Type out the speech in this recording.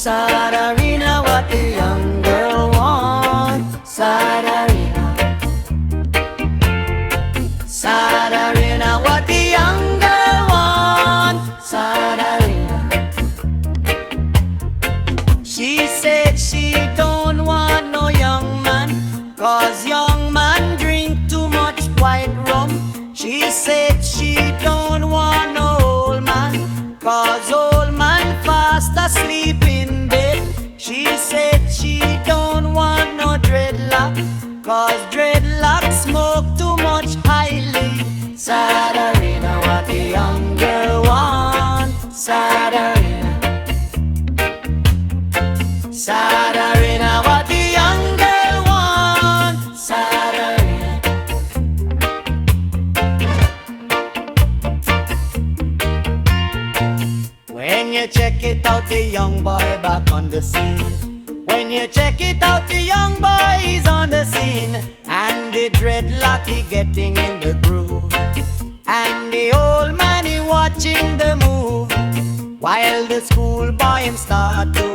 Soldering, what the young girl wants. Soldering, soldering, what the young girl wants. Soldering. She said she don't want no young man, 'cause young man drink too much white rum. She said she don't want no old man, 'cause old man fast asleep in bed. She said she don't want no dreadlock, 'cause dreadlock smoke too much highly. Soldering, what the young girl wants. Soldering, soldering, what the young girl wants. Soldering. When you check it out, the young boy back on the scene. When you check it out, the young boy is on the scene. And the dreadlock he getting in the groove, and the old man he watching the move, while the school boy him start to